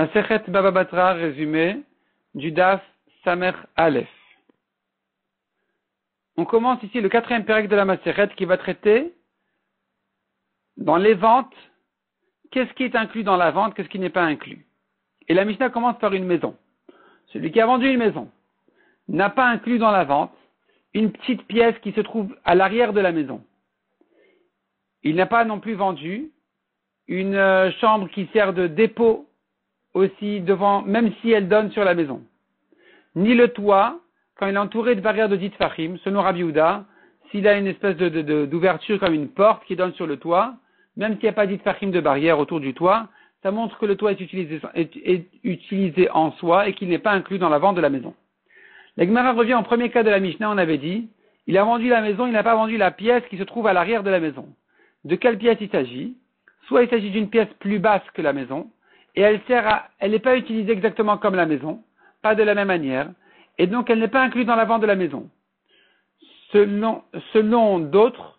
Masechet Baba Batra, résumé du Daf Samer Aleph. On commence ici le 4e pérec de la Masechet qui va traiter dans les ventes, qu'est-ce qui est inclus dans la vente, qu'est-ce qui n'est pas inclus. Et la Mishnah commence par une maison. Celui qui a vendu une maison n'a pas inclus dans la vente une petite pièce qui se trouve à l'arrière de la maison. Il n'a pas non plus vendu une chambre qui sert de dépôt aussi devant, même si elle donne sur la maison. Ni le toit, quand il est entouré de barrières de Ditfachim, selon Rabbi Yehuda, s'il a une espèce d'ouverture comme une porte qui donne sur le toit, même s'il n'y a pas Ditfachim de barrière autour du toit, ça montre que le toit est utilisé en soi et qu'il n'est pas inclus dans la vente de la maison. La Gemara revient au premier cas de la Mishnah, on avait dit, il a vendu la maison, il n'a pas vendu la pièce qui se trouve à l'arrière de la maison. De quelle pièce il s'agit? Soit il s'agit d'une pièce plus basse que la maison, et elle n'est pas utilisée exactement comme la maison, pas de la même manière, et donc elle n'est pas incluse dans la vente de la maison. Selon d'autres,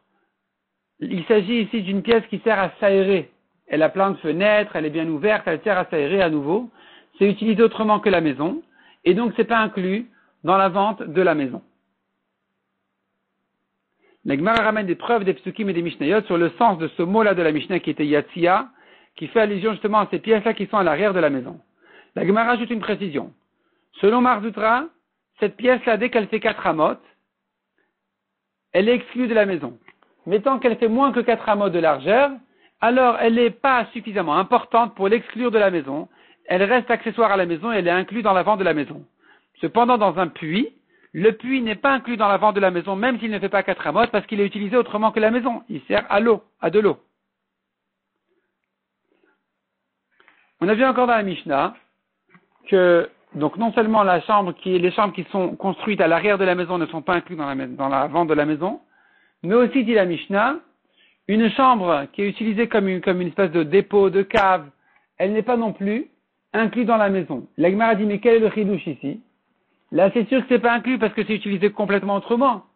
il s'agit ici d'une pièce qui sert à s'aérer. Elle a plein de fenêtres, elle est bien ouverte, elle sert à s'aérer à nouveau. C'est utilisé autrement que la maison, et donc c'est pas inclus dans la vente de la maison. La Gemara ramène des preuves des psukim et des mishnayot sur le sens de ce mot-là de la Mishnah qui était Yatzia, qui fait allusion justement à ces pièces-là qui sont à l'arrière de la maison. La Gemara ajoute une précision. Selon Marzutra, cette pièce-là, dès qu'elle fait 4 amot, elle est exclue de la maison. Mais tant qu'elle fait moins que 4 amot de largeur, alors elle n'est pas suffisamment importante pour l'exclure de la maison. Elle reste accessoire à la maison et elle est inclue dans la vente de la maison. Cependant, dans un puits, le puits n'est pas inclus dans la vente de la maison, même s'il ne fait pas 4 amot, parce qu'il est utilisé autrement que la maison. Il sert à l'eau, à de l'eau. On a vu encore dans la Mishnah que, donc non seulement les chambres qui sont construites à l'arrière de la maison ne sont pas incluses dans la vente de la maison, mais aussi, dit la Mishnah, une chambre qui est utilisée comme une espèce de dépôt, de cave, elle n'est pas non plus incluse dans la maison. La Gemara dit, mais quel est le chidouche ici? Là, c'est sûr que c'est pas inclus parce que c'est utilisé complètement autrement.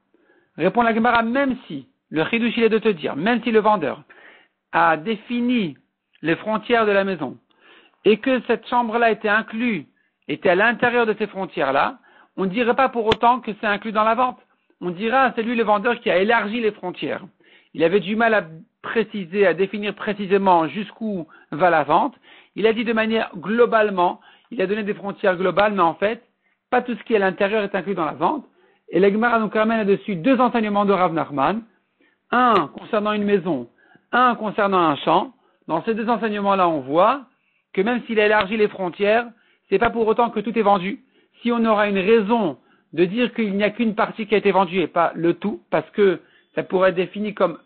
Répond la Gemara, même si, le chidouche il est de te dire, même si le vendeur a défini les frontières de la maison, et que cette chambre-là était à l'intérieur de ces frontières-là, on ne dirait pas pour autant que c'est inclus dans la vente. On dira, c'est lui le vendeur qui a élargi les frontières. Il avait du mal à préciser, à définir précisément jusqu'où va la vente. Il a dit de manière globalement, il a donné des frontières globales, mais en fait, pas tout ce qui est à l'intérieur est inclus dans la vente. Et la Gemara nous ramène là-dessus 2 enseignements de Rav Nachman, un concernant une maison, un concernant un champ. Dans ces 2 enseignements-là, on voit que même s'il a élargi les frontières, c'est pas pour autant que tout est vendu. Si on aura une raison de dire qu'il n'y a qu'une partie qui a été vendue et pas le tout, parce que ça pourrait être défini comme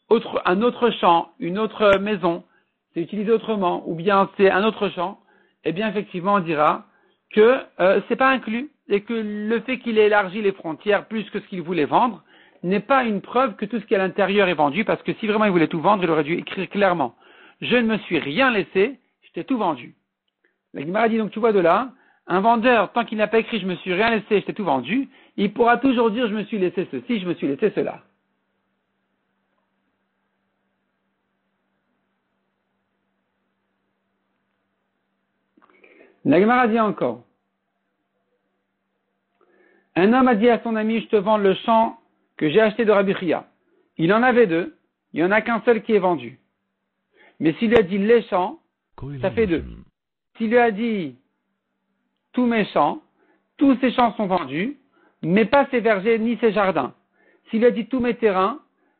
un autre champ, une autre maison, c'est utilisé autrement, ou bien c'est un autre champ, eh bien effectivement on dira que c'est pas inclus, et que le fait qu'il ait élargi les frontières plus que ce qu'il voulait vendre n'est pas une preuve que tout ce qui est à l'intérieur est vendu, parce que si vraiment il voulait tout vendre, il aurait dû écrire clairement « Je ne me suis rien laissé », je t'ai tout vendu. La Gemara dit donc, tu vois de là, un vendeur, tant qu'il n'a pas écrit, je me suis rien laissé, je t'ai tout vendu, il pourra toujours dire, je me suis laissé ceci, je me suis laissé cela. La Gemara dit encore, un homme a dit à son ami, je te vends le champ que j'ai acheté de Rabbi Chia. Il en avait 2, il n'y en a qu'un seul qui est vendu. Mais s'il lui a dit les champs, ça fait 2. S'il lui a dit tous mes champs, tous ces champs sont vendus, mais pas ses vergers ni ses jardins. S'il lui a dit tous mes terrains,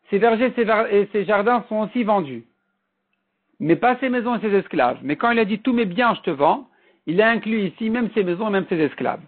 ses vergers et ses jardins sont aussi vendus, mais pas ses maisons et ses esclaves. Mais quand il a dit tous mes biens je te vends, il a inclus ici même ses maisons et même ses esclaves.